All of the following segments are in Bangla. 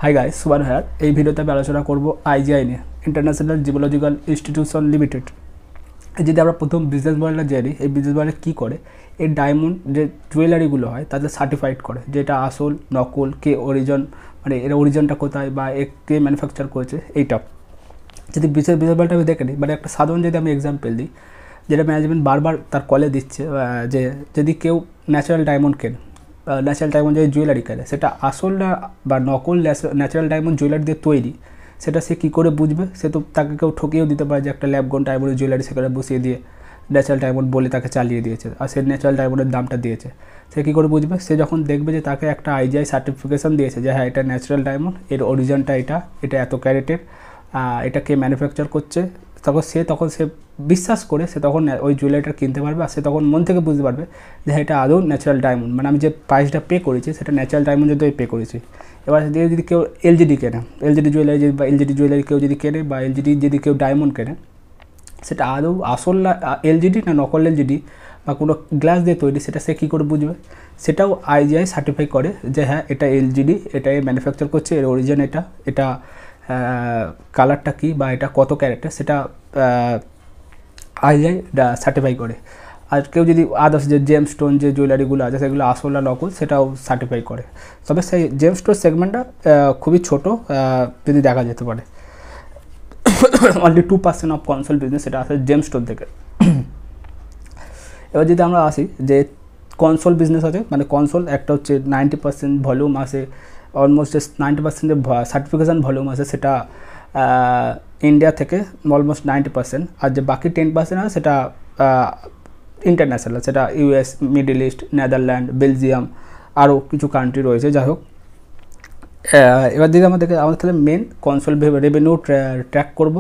হাই গাইস, সুবান হেয়ার। এই ভিডিওতে আমি আলোচনা করব আইজিআই নিয়ে, ইন্টারন্যাশনাল জিওলজিক্যাল ইনস্টিটিউশন লিমিটেড। যদি আমরা প্রথম বিজনেস মডেলটা জানি, এই বিজনেস মডেল কী করে, এই ডায়মন্ড যে জুয়েলারিগুলো হয় তাদের সার্টিফাইড করে, যেটা আসল নকল, কে অরিজিন, মানে এর অরিজিনটা কোথায় বা কে ম্যানুফ্যাকচার করেছে এইটা। যদি বিজনেস মডেলটা আমি দেখে নিই, মানে একটা সাধারণ যদি আমি এক্সাম্পল দিই, যেটা ম্যানেজমেন্ট বারবার তার কলে দিচ্ছে, যে যদি কেউ ন্যাচারাল ডায়মন্ড কেনে, ন্যাচারাল ডায়মন্ড যদি জুয়েলারি কেনে, সেটা আসল না বা নকল ন্যাচারাল ডায়মন্ড জুয়েলারি দিয়ে তৈরি, সেটা সে কী করে বুঝবে? সে তো তাকে কেউ ঠকিয়েও দিতে পারে যে একটা ল্যাবগন ডায়মন্ডের জুয়েলারি সেখানে বসিয়ে দিয়ে ন্যাচারাল ডায়মন্ড বলে তাকে চালিয়ে দিয়েছে, আর সে ন্যাচারাল ডায়মন্ডের দামটা দিয়েছে। সে কী করে বুঝবে? সে যখন দেখবে যে তাকে একটা আইজিআই সার্টিফিকেশান দিয়েছে যে হ্যাঁ এটা ন্যাচারাল ডায়মন্ড, এর অরিজিনটা এটা এত ক্যারেটের, এটা কে ম্যানুফ্যাকচার করছে, তখন সে বিশ্বাস করে সে তখন ওই জুয়েলারিটা কিনতে পারবে। আর সে তখন মন থেকে বুঝতে পারবে যে এটা আদৌ ন্যাচারাল ডায়মন্ড, মানে আমি যে প্রাইসটা পে করেছি সেটা ন্যাচারাল ডায়মন্ড যদি পে করেছি। এবার যদি কেউ এলজিডি কেনে, এলজিডি জুয়েলারি বা এলজিডি জুয়েলারি কেউ যদি কেনে, বা এলজিডি যদি কেউ ডায়মন্ড কেনে, সেটা আদৌ আসল না এলজিডি না নকল এলজিডি বা কোনো গ্লাস দিয়ে তৈরি, সেটা সে কী করে বুঝবে? সেটাও আইজিআই সার্টিফাই করে যে হ্যাঁ এটা এলজিডি, এটা ম্যানুফ্যাকচার করছে, এর অরিজিন এটা কালারটা কী বা এটা কত ক্যারেক্টার, সেটা আইজিআই সার্টিফাই করে। আর কেউ যদি আদার্স যে জেমস্টোন যে জুয়েলারিগুলো আছে সেগুলো আসল না নকল, সেটাও সার্টিফাই করে। তবে সেই জেমস্টোন সেগমেন্টটা খুবই ছোট, যদি দেখা যেতে পারে। অনলি 2% অফ কনসোল বিজনেস সেটা আসে জেমস্টোন থেকে। এবার যদি আমরা আসি যে কনসোল বিজনেস আছে, মানে কনসোল একটা হচ্ছে 90% ভলিউম আসে, অলমোস্ট 90% যে সার্টিফিকেশান ভলিউম আছে সেটা ইন্ডিয়া থেকে অলমোস্ট 90%, আর যে বাকি 10% আছে সেটা ইন্টারন্যাশনাল, সেটা US, middle east, Netherland, Belgium, আরও কিছু কান্ট্রি রয়েছে। যাই হোক, এবার দিকে আমাদের তাহলে মেন কনসোল রেভিনিউ ট্র্যাক করব,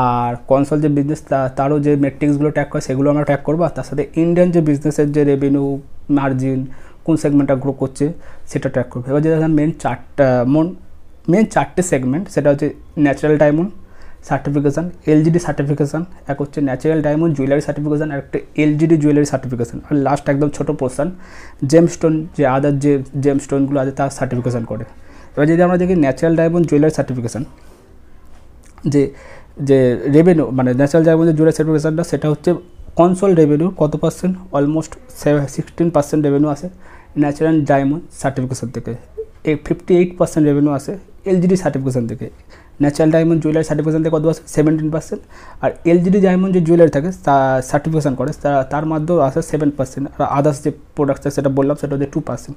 আর কনসোল যে বিজনেস তারও যে মেট্রিক্সগুলো ট্র্যাক করে সেগুলো আমরা ট্র্যাক করবো, আর তার সাথে ইন্ডিয়ান যে বিজনেসের যে রেভিনিউ মার্জিন কোন সেগমেন্টটা গ্রো করছে সেটা ট্র্যাক করবো। এবার যেটা মেন চারটে সেগমেন্ট, সেটা হচ্ছে natural diamond certification, LGD certification, এক হচ্ছে ন্যাচারাল ডায়মন্ড জুয়েলারি সার্টিফিকেশান, আর একটা এলজিডি জুয়েলারি সার্টিফিকেশান, আর লাস্ট একদম ছোটো পোর্শন জেমস্টোন, যে আদার যে জেমস্টোনগুলো আছে তার সার্টিফিকেশান করে। এবার যদি আমরা দেখি ন্যাচারাল ডায়মন্ড জুয়েলারি সার্টিফিকেশান, যে রেভিনিউ, মানে ন্যাচারাল ডায়মন্ডের জুয়েলারি সার্টিফিকেশানটা, সেটা হচ্ছে কনসোল রেভিনিউ কত পার্সেন্ট, অলমোস্ট 16% রেভিনিউ আসে ন্যাচারাল ডায়মন্ড সার্টিফিকেশান থেকে, 58% রেভিনিউ আসে এলজিডি সার্টিফিকেশান থেকে। ন্যাচারাল ডায়মন্ড জুয়েলারি সার্টিফিকেশান থেকে কত আসে 17%, আর এলজিডি ডায়মন্ড যে জুয়েলারি থাকে সার্টিফিকেশান করে তার মধ্যেও আসে 7%, আর আদার্স যে প্রোডাক্ট সেটা বললাম সেটা হচ্ছে 2%।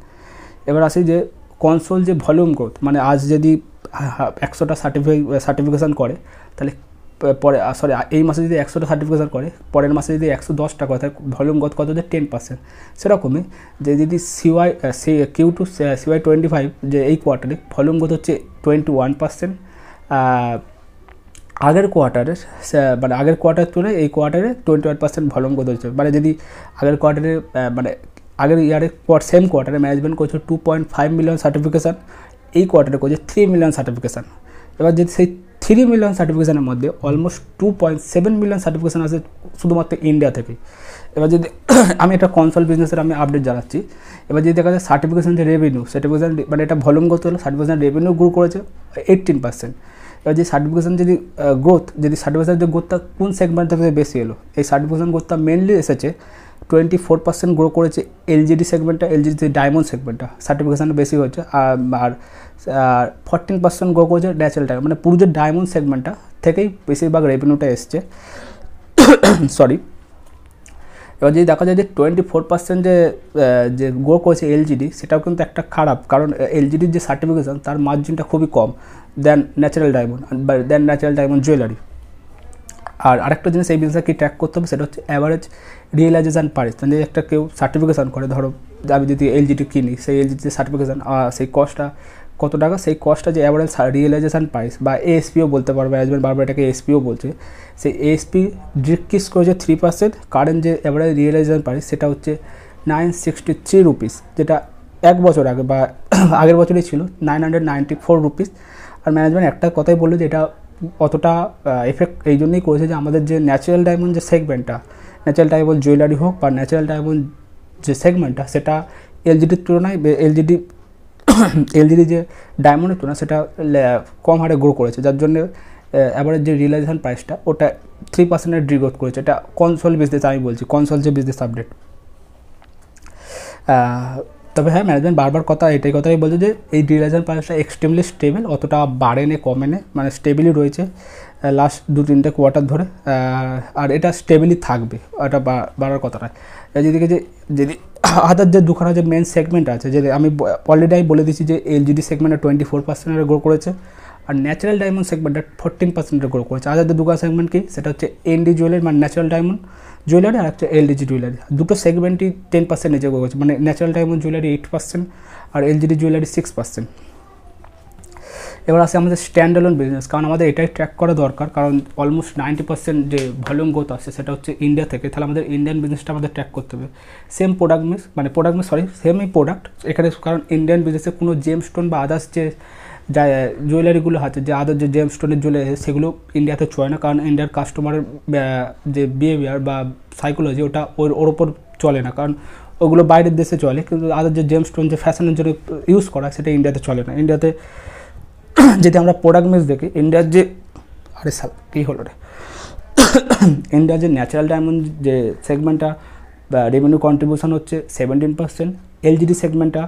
এবার আসি যে কনসোল যে ভলিউম গ্রোথ, মানে আজ যদি 100টা সার্টিফিকেশান করে, তাহলে পরে এই মাসে যদি 100টা সার্টিফিকেশান করে, পরের মাসে যদি 110টা করে, তাহলে ভলিউম গ্রোথ কত হচ্ছে 10%। সেরকমই যে যদি Q2 CY25 যে এই কোয়ার্টারে ভলিউম গ্রোথ হচ্ছে 21%, আগের কোয়ার্টার তুলে এই কোয়ার্টারে 21% ভলিউম গ্রোথ হচ্ছে। মানে যদি আগের কোয়ার্টারে আগের ইয়ারে সেম কোয়ার্টারে ম্যানেজমেন্ট করছে 2.5 মিলিয়ন সার্টিফিকেশান, এই কোয়ার্টারে করছে 3 মিলিয়ন সার্টিফিকেশান। এবার যদি সেই 3 মিলিয়ন সার্টিফিকেশানের মধ্যে অলমোস্ট 2.7 মিলিয়ন সার্টিফিকেশান আছে শুধুমাত্র ইন্ডিয়া থেকে। এবার যদি আমি একটা কনসোল বিজনেসের আমি আপডেট জানাচ্ছি, এবার যদি দেখা যায় সার্টিফিকেশান যে রেভিনিউ, সার্টিফিকেশান মানে এটা ভলিউম গ্রোথ হলো, সার্টিফিকেশান রেভিনিউ গ্রো করেছে 18%। এবার যে সার্টিফিকেশান যদি সার্টিফিকেশান যে গ্রোথটা কোন সেগমেন্ট থেকে বেশি এলো, এই সার্টিফিকেশান গ্রোথটা মেনলি এসেছে 24% গ্রো করেছে এলজিডি সেগমেন্টটা, এলজিডি ডায়মন্ড সেগমেন্টটা সার্টিফিকেশানটা বেশি হচ্ছে, আর 14% গ্রো করেছে ন্যাচারাল ডায়মন্ড, মানে পুরো যে ডায়মন্ড সেগমেন্টটা থেকেই বেশিরভাগ রেভিনিউটা এসছে। সরি, এবার যদি দেখা যায় যে 24% যে গ্রো করেছে এলজিডি, সেটাও কিন্তু একটা খারাপ, কারণ এলজিডির যে সার্টিফিকেশান তার মার্জিনটা খুবই কম দেন ন্যাচারাল ডায়মন্ড জুয়েলারি। আর আরেকটা জিনিস এই বিজনেসে কি ট্র্যাক করতে হবে, সেটা হচ্ছে অ্যাভারেজ রিয়েলাইজেশান প্রাইস। মানে একটা কেউ সার্টিফিকেশান করে, ধরো আমি যদি এলজিডি কিনি, সেই এলজিডি সার্টিফিকেশান সেই কস্টটা কত টাকা, সেই কস্টটা যে অ্যাভারেজ রিয়েলাইজেশান প্রাইস বা এএসপিও বলতে পারবে, ম্যানেজমেন্ট বারবার এটাকে এএসপিও বলছে, সেই এএসপি ডিক্রিজ করেছে 3%। কারেন্ট যে অ্যাভারেজ রিয়েলাইজেশান প্রাইস সেটা হচ্ছে 963 রুপিস, যেটা এক বছর আগে বা আগের বছরই ছিল 994 রুপিস। আর ম্যানেজমেন্ট একটা কথাই বললো যে এটা অতটা এফেক্ট এই জন্যই করেছে যে আমাদের যে ন্যাচারাল ডায়মন্ড যে সেগমেন্টটা, ন্যাচারাল ডায়মন্ড জুয়েলারি হোক বা ন্যাচারাল ডায়মন্ড যে সেগমেন্টটা, সেটা এলজিডির তুলনায় এলজিডি এলজিডি যে ডায়মন্ডের তুলনা সেটা কম হারে গ্রো করেছে, যার জন্য অ্যাভারেজ যে রিয়েলাইজেশন প্রাইসটা ওটা 3% ডিগ্রোথ করেছে। এটা কনসোল বিজনেস আমি বলছি, কনসোল যে বিজনেস আপডেট। তবে হ্যাঁ, ম্যানেজমেন্ট বারবার এটাই কথাই বলছে যে এই রিয়েলাইজেশন প্রাইসটা এক্সট্রিমলি স্টেবল, অতটা বাড়েনি কমেনি, মানে স্টেবলই রয়েছে লাস্ট 2-3 কোয়ার্টার ধরে, আর এটা স্টেবলই থাকবে, এটা বাড়ার কথা নয়। যেদিকে যদি আদার যে দুখানা যে মেন সেগমেন্ট আছে, যে আমি অলরেডি বলে দিচ্ছি যে এলজিডি সেগমেন্টে 24% গ্রো করেছে, আর ন্যাচারাল ডায়মন্ড সেগমেন্টে 14% গ্রো করেছে। আদার যে দুখানা সেগমেন্ট কি, সেটা হচ্ছে এনডি জুয়েলারি মানে ন্যাচারাল ডায়মন্ড জুয়েলারি, আর একটা এলডিজি জুয়েলারি। দুটো সেগমেন্টই 10% নিচে গ্রো করেছে, মানে ন্যাচারাল ডায়মন্ড জুয়েলারি 8% আর এলজিডি জুয়েলারি 6%। এবার আসে আমাদের স্ট্যান্ডঅ্যালোন বিজনেস, কারণ আমাদের এটাই ট্র্যাক করা দরকার, কারণ অলমোস্ট 90% যে ভলিউম গ্রোথ আসছে সেটা হচ্ছে ইন্ডিয়া থেকে, তাহলে আমাদের ইন্ডিয়ান বিজনেসটা আমাদের ট্র্যাক করতে হবে। সেমই প্রোডাক্ট এখানে, কারণ ইন্ডিয়ান বিজনেসে কোনো জেম স্টোন বা আদার্স যে জুয়েলারিগুলো আছে, যে আদার যে জেম স্টোনের জুয়েলারি সেগুলো ইন্ডিয়াতে চলে না, কারণ ইন্ডিয়ার কাস্টমারের যে বিহেভিয়ার বা সাইকোলজি ওটা ওর ওপর চলে না, কারণ ওগুলো বাইরের দেশে চলে, কিন্তু আদার যে জেম স্টোন যে ফ্যাশনের জন্য ইউজ করা সেটা ইন্ডিয়াতে চলে না। ইন্ডিয়াতে যদি আমরা প্রোডাক্ট মিক্স দেখি, ইন্ডিয়ার যে ইন্ডিয়ার যে ন্যাচারাল ডায়মন্ড যে সেগমেন্টটা রেভিনিউ কন্ট্রিবিউশন হচ্ছে 17%, এলজিডি সেগমেন্টটা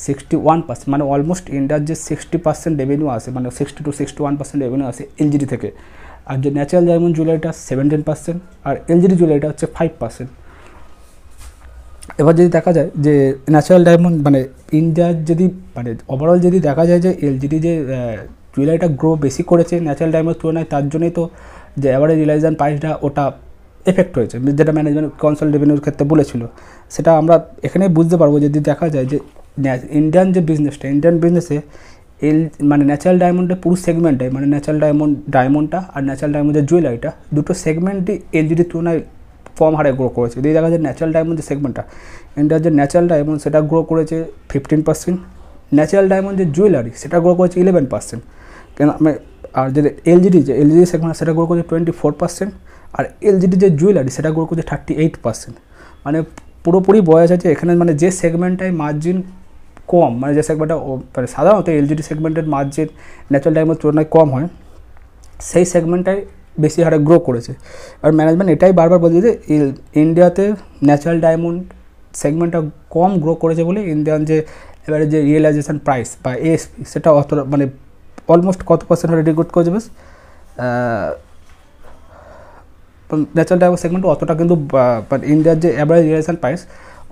61%, মানে অলমোস্ট ইন্ডিয়ার যে 60% রেভিনিউ আসে, মানে 60-61% রেভিনিউ আসে এলজিডি থেকে। আর যে ন্যাচারাল ডায়মন্ড জুয়েলারিটা 17% আর এলজিডি জুয়েলারিটা হচ্ছে 5%। এবার যদি দেখা যায় যে ন্যাচারাল ডায়মন্ড মানে ইন্ডিয়ার যদি মানে ওভারঅল যদি দেখা যায় যে এলজিডি যে জুয়েলারিটা গ্রো বেশি করেছে ন্যাচারাল ডায়মন্ডের তুলনায়, তার জন্যই তো যে অ্যাভারেজ রিয়েলাইজেশন প্রাইসটা ওটা এফেক্ট হয়েছে, যেটা ম্যানেজমেন্ট কনসোল রেভিনিউর ক্ষেত্রে বলেছিল। সেটা আমরা এখানে বুঝতে পারবো যদি দেখা যায় যে ইন্ডিয়ান যে বিজনেসটা, ইন্ডিয়ান বিজনেসে মানে ন্যাচারাল ডায়মন্ডের পুরো সেগমেন্টটাই, মানে ন্যাচারাল ডায়মন্ডটা আর ন্যাচারাল ডায়মন্ডের জুয়েলারিটা দুটো সেগমেন্টই এলজিডির তুলনায় কম হারে গ্রো করেছে। যদি দেখা যায় ন্যাচারাল ডায়মন্ড যে সেগমেন্টটা, ইন্ডিয়ার যে ন্যাচারাল ডায়মন্ড সেটা গ্রো করেছে 15%, ন্যাচারাল ডায়মন্ড যে জুয়েলারি সেটা গ্রো করেছে 11%, কেন আর যে এলজিডি সেগমেন্ট সেটা গ্রো করেছে 24%, আর এলজিডি যে জুয়েলারি সেটা গ্রো করেছে 38%। মানে পুরোপুরি বয়স আছে এখানে, মানে যে সেগমেন্টটায় মার্জিন কম, মানে যে সেগমেন্টটা মানে সাধারণত এলজিডি সেগমেন্টের মার্জিন ন্যাচারাল ডায়মন্ডের তুলনায় কম হয়, সেই সেগমেন্টটাই বেশি হারে গ্রো করেছে। আর ম্যানেজমেন্ট এটাই বারবার বলছে যে ইন্ডিয়াতে ন্যাচারাল ডায়মন্ড সেগমেন্টটা কম গ্রো করেছে বলে ইন্ডিয়ান যে এবারে যে রিয়েলাইজেশন প্রাইস বা এএসপি সেটা অত মানে অলমোস্ট কত পার্সেন্ট হারে ডিগ্রেড করেছে, বেশ ন্যাচারাল ডায়মন্ড সেগমেন্ট অতটা কিন্তু ইন্ডিয়ার যে অ্যাভারেজ রিয়েলাইজেশন প্রাইস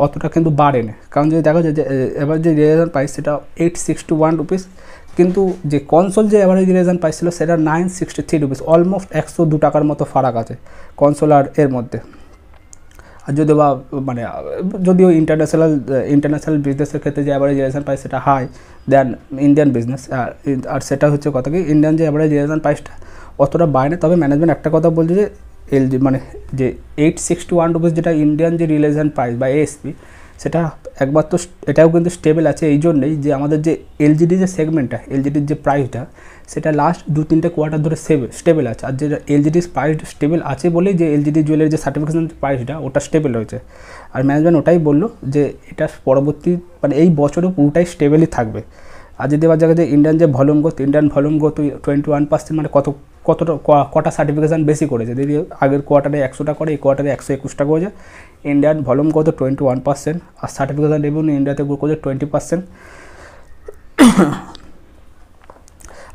অতটা কিন্তু বাড়েনি, কারণ যদি দেখা যায় যে এবার যে রিয়েলাইজেশন প্রাইস সেটা 861 রুপিস, কিন্তু যে কনসোল যে অ্যাভারেজ রিয়েলাইজেশন প্রাইস ছিল সেটা 963 রুপিস, অলমোস্ট 102 টাকার মতো ফারাক আছে কনসোল আর এর মধ্যে। আর যদিও বা মানে যদিও ইন্টারন্যাশনাল বিজনেসের ক্ষেত্রে যে অ্যাভারেজ রিয়েলাইজেশন প্রাইস সেটা হাই দেন ইন্ডিয়ান বিজনেস, আর সেটা হচ্ছে কথা কি ইন্ডিয়ান যে অ্যাভারেজ রিয়েলাইজেশন প্রাইসটা অতটা বাড়ে। তবে ম্যানেজমেন্ট একটা কথা বলছে যে মানে যে 861 রুপিস যেটা ইন্ডিয়ান যে রিয়েলাইজেশন প্রাইস বা এএসপি সেটা একবার তো এটাও কিন্তু স্টেবল আছে এই জন্যেই যে আমাদের যে এলজিডি যে সেগমেন্টটা, এলজিডির যে প্রাইসটা সেটা লাস্ট 2-3 কোয়ার্টার ধরে স্টেবল আছে। আর যে এলজিডির প্রাইস স্টেবল আছে বলেই যে এলজিডি জুয়েলারি যে সার্টিফিকেশন প্রাইসটা ওটা স্টেবল হয়েছে। আর ম্যানেজমেন্ট ওটাই বললো যে এটা পরবর্তী মানে এই বছরও পুরোটাই স্টেবলই থাকবে। আর যদি এবার জায়গায় যে ইন্ডিয়ান ভলিউম গ্রোথ 21%, মানে কটা সার্টিফিকেশান বেশি করেছে, যদি আগের কোয়ার্টারে 100টা করে এই কোয়ার্টারে 121টা করেছে। ইন্ডিয়ান ভলিউম গ্রোথ 21% আর সার্টিফিকেশান রেভিনিউ ইন্ডিয়াতে গ্রো করেছে 20%।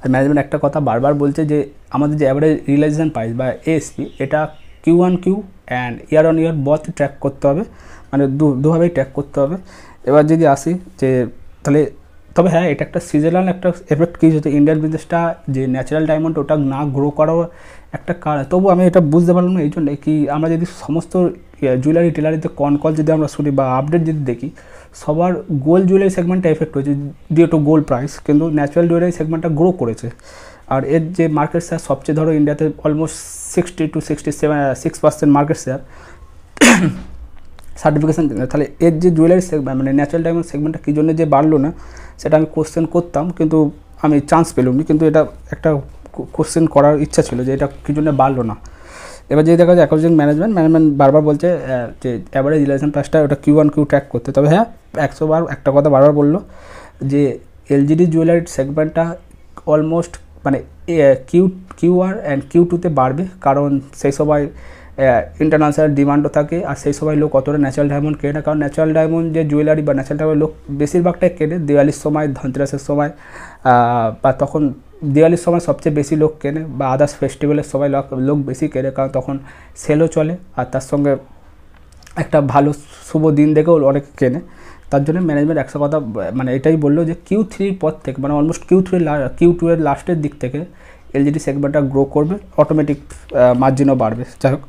আর ম্যানেজমেন্ট একটা কথা বারবার বলছে যে আমাদের যে অ্যাভারেজ রিয়েলাইজেশন প্রাইস বা এএসপি এটা Q1Q and year on year both track করতে হবে, মানে দুভাবেই ট্র্যাক করতে হবে। এবার যদি আসি যে তাহলে তবে হ্যাঁ এটা একটা সিজনাল একটা এফেক্ট কি হচ্ছে ইন্ডিয়ান বিজনেসটা যে ন্যাচারাল ডায়মন্ড ওটা না গ্রো করার একটা কারণ। তবু আমি এটা বুঝতে পারলাম না এই জন্যে কি আমরা যদি সমস্ত জুয়েলারি টেলারিতে কল যদি আমরা শুনি বা আপডেট যদি দেখি সবার গোল্ড জুয়েলারি সেগমেন্টটা এফেক্ট হয়েছে ডিউ টু গোল্ড প্রাইস, কিন্তু ন্যাচারাল জুয়েলারি সেগমেন্টটা গ্রো করেছে। আর এর যে মার্কেট শেয়ার সবচেয়ে ধরো ইন্ডিয়াতে অলমোস্ট 60-66% মার্কেট শেয়ার সার্টিফিকেশান, তাহলে এর যে জুয়েলারি সেগমেন্ট মানে ন্যাচারাল ডায়মন্ড সেগমেন্টটা কী জন্য যে বাড়লো না সেটা আমি কোশ্চেন করতাম, কিন্তু আমি চান্স পেলাম না। কিন্তু এটা একটা কোশ্চেন করার ইচ্ছা ছিল যে এটা কী জন্য বাড়লো না। এবার যদি দেখা যায় অ্যাকাউন্টিং ম্যানেজমেন্ট বারবার বলছে যে অ্যাভারেজ রিয়েলাইজেশন প্রাইসটা ওটা Q1Q ট্র্যাক করতে। তবে হ্যাঁ 100 বার একটা কথা বারবার বললো যে এলজিডি জুয়েলারি সেগমেন্টটা অলমোস্ট মানে কিউ1 অ্যান্ড কিউ2তে বাড়বে, কারণ সেই সময় ইন্টারন্যাশনাল ডিমান্ডও থাকে, আর সেই সময় লোক অতটা ন্যাচারাল ডায়মন্ড কেনে না, কারণ ন্যাচারাল ডায়মন্ড যে জুয়েলারি বা ন্যাচারাল ডায়মন্ড লোক বেশিরভাগটাই কেনে দিওয়ালির সময়, ধনতেরাসের সময়, বা তখন দিওয়ালির সময় সবচেয়ে বেশি লোক কেনে, বা আদার্স ফেস্টিভ্যালের সময় লোক বেশি কেনে, কারণ তখন সেলও চলে, আর তার সঙ্গে একটা ভালো শুভ দিন দেখেও অনেকে কেনে। তার জন্য ম্যানেজমেন্ট একশো কথা মানে এটাই বললো যে কিউ3 পর থেকে মানে অলমোস্ট কিউ2 এর লাস্টের দিক থেকে এলজিডি সেগমেন্টটা গ্রো করবে, অটোমেটিক মার্জিনও বাড়বে। যাই হোক,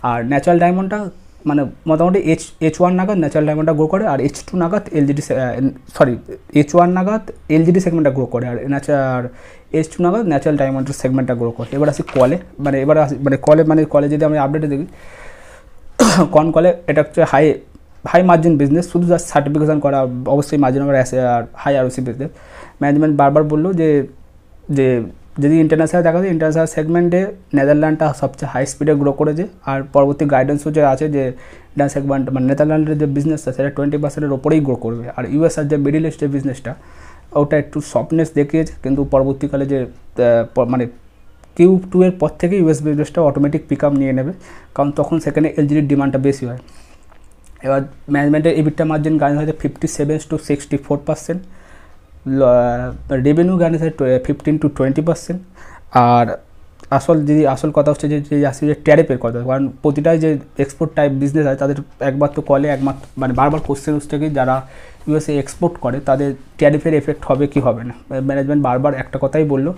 আর ন্যাচারাল ডায়মন্ডটা মানে মোটামুটি H1 নাগাদ ন্যাচারাল ডায়মন্ডটা গ্রো করে, আর H2 নাগাদ H1 নাগাদ এলজিডি সেগমেন্টটা গ্রো করে, আর H2 নাগাদ ন্যাচারাল ডায়মন্ডের সেগমেন্টটা গ্রো করে। এবার আসি কলে, কলে যদি আমি আপডেটে দেখি, কলে এটা হচ্ছে হাই মার্জিন বিজনেস, শুধু জাস্ট সার্টিফিকেশন করা, অবশ্যই মার্জিন আর হাই আরওসি বিজনেস। ম্যানেজমেন্ট বারবার বললো যে যদি ইন্টারন্যাশনাল দেখা যায়, ইন্টারন্যাশনাল সেগমেন্টে নেদারল্যান্ডটা সবচেয়ে হাই স্পিডে গ্রো করেছে, আর পরবর্তী গাইডেন্সও যে আছে যে সেগমেন্ট মানে নেদারল্যান্ডের যে বিজনেসটা সেটা 20%-এর ওপরেই গ্রো করবে, আর ইউএস আর যে মিডিল ইস্টের বিজনেসটা ওটা একটু সফটনেস দেখিয়েছে, কিন্তু পরবর্তীকালে যে মানে কিউ2 এর পর থেকে ইউএস বিজনেসটা অটোমেটিক পিক আপ নিয়ে নেবে, কারণ তখন সেখানে এলজিডির ডিমান্ডটা বেশি হয়। এবার ম্যানেজমেন্টের ইবিটা মার্জিন গাইডেন্স হয়েছে 57-64%, রেভিনিউ গাইডেন্স হয় 15-20%, আর আসল কথা হচ্ছে যে ট্যারিফের কথা, কারণ প্রতিটাই যে এক্সপোর্ট টাইপ বিজনেস আছে তাদের একবার তো মানে বারবার কোশ্চেন উঠছে কি যারা ইউএসএ এক্সপোর্ট করে তাদের ট্যারিফের এফেক্ট হবে কি হবে না। ম্যানেজমেন্ট বারবার একটা কথাই বললো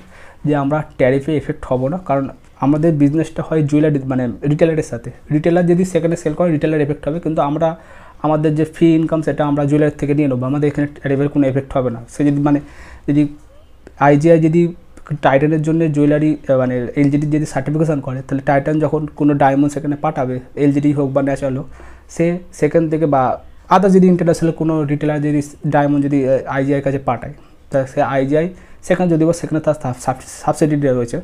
যে আমরা ট্যারিফে এফেক্ট হবো না, কারণ আমাদের বিজনেসটা হয় জুয়েলারি মানে রিটেলারের সাথে, রিটেলার যদি সেখানে সেল করে রিটেলার এফেক্ট হবে, কিন্তু আমাদের যে ফি ইনকাম সেটা আমরা জুয়েলারি থেকে নিয়ে নেবো, আমাদের এখানে ট্যারিফের কোনো এফেক্ট হবে না। সে যদি আইজিআই যদি টাইটানের জন্য জুয়েলারি মানে এলজিডি যদি সার্টিফিকেশন করে, তাহলে টাইটান যখন কোনো ডায়মন্ড সেখানে পাঠাবে, এলজিডি হোক বা ন্যাচারাল হোক, সেখান থেকে বা আদার যদি ইন্টারন্যাশনাল কোনো রিটেলার যদি ডায়মন্ড যদি আইজিআইয়ের কাছে পাঠায়, তা সে আইজিআই সেখানে যদি বা সেখানে তার সাবসিডি রয়েছে,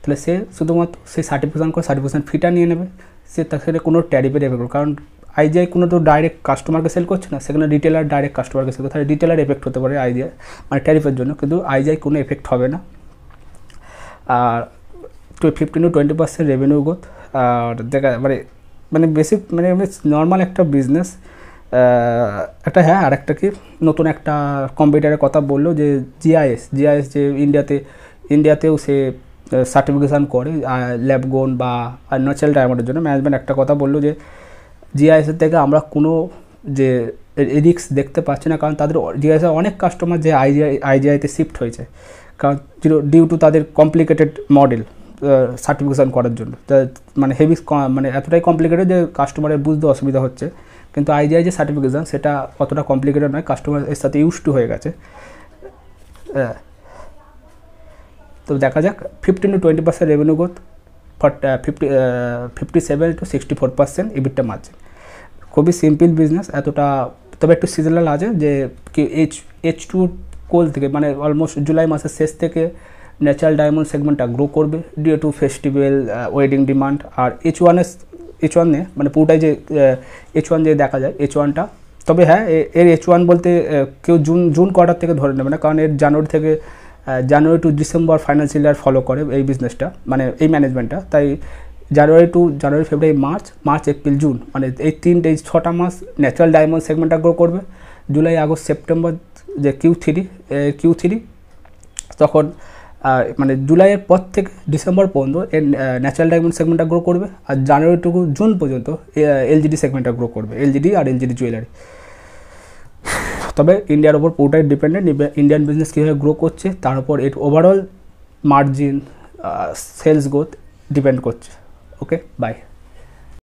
তাহলে সে শুধুমাত্র সেই সার্টিফিকেশন ফিটা নিয়ে নেবে, সে তার সাথে কোনো ট্যারিফের এফেক্ট করবে, কারণ আইজিআই কোনো তো ডাইরেক্ট কাস্টমারকে সেল করছে না, সেখানে রিটেলার ডাইরেক্ট কাস্টমারকে সেল করছে, তাহলে রিটেলার এফেক্ট হতে পারে আইজিআই মানে ট্যারিফের জন্য, কিন্তু আইজিআই কোনো এফেক্ট হবে না। আর 15-20% রেভিনিউ গ্রোথ, আর দেখা মানে বেসিক মানে নর্মাল একটা বিজনেস একটা। হ্যাঁ, আর একটা কি নতুন একটা কম্পিউটারের কথা বললো যে জিআইএস যে ইন্ডিয়াতেও সে সার্টিফিকেশান করে ল্যাবগোন বা ন্যাচারাল ডায়মন্ডের জন্য। ম্যানেজমেন্ট একটা কথা বললো যে জিআইএসের থেকে আমরা কোনো যে রিস্ক দেখতে পাচ্ছি না, কারণ তাদের জিআইএসের অনেক কাস্টমার যে আইজিআইতে শিফট হয়েছে, কারণ ডিউ টু তাদের কমপ্লিকেটেড মডেল সার্টিফিকেশান করার জন্য, মানে হেভি মানে এতটাই কমপ্লিকেটেড যে কাস্টমারের বুঝতে অসুবিধা হচ্ছে, কিন্তু আইজিআই যে সার্টিফিকেশান সেটা অতটা কমপ্লিকেটেড নয়, কাস্টমার এর সাথে ইউজ টু হয়ে গেছে। তো দেখা যাক 15-20% রেভিনিউ গ্রোথ, 57-64% ইবিটা মার্জিন। খুবই সিম্পল বিজনেস এতটা, তবে একটু সিজনাল আছে যে কি H2 কোল থেকে মানে অলমোস্ট জুলাই মাসের শেষ থেকে ন্যাচারাল ডায়মন্ড সেগমেন্টটা গ্রো করবে due to festival wedding demand. আর H1 মানে পুরোটাই যে H1 যে দেখা যায় H1টা, তবে হ্যাঁ এর H1 বলতে কেউ জুন কোয়ার্টার থেকে ধরে নেবে না, কারণ এর January to December financial year follow করে এই বিজনেসটা মানে এই ম্যানেজমেন্টটা, তাই January, February, March, April, June মানে এই 6টা মাস ন্যাচারাল ডায়মন্ড সেগমেন্টটা গ্রো করবে। জুলাই, আগস্ট, সেপ্টেম্বর যে কিউ3 তখন মানে জুলাইয়ের পর থেকে ডিসেম্বর পর্যন্ত ন্যাচারাল ডায়মন্ড সেগমেন্টটা গ্রো করবে, আর জানুয়ারি টু জুন পর্যন্ত এলজিডি সেগমেন্টটা গ্রো করবে, এলজিডি আর এলজিডি জুয়েলারি। তবে ইন্ডিয়ার ওপর পুরোটাই ডিপেন্ডেন্ট, ইন্ডিয়ান বিজনেস কীভাবে গ্রো করছে তার উপর এর overall margin sales growth depend করছে। Okay, by.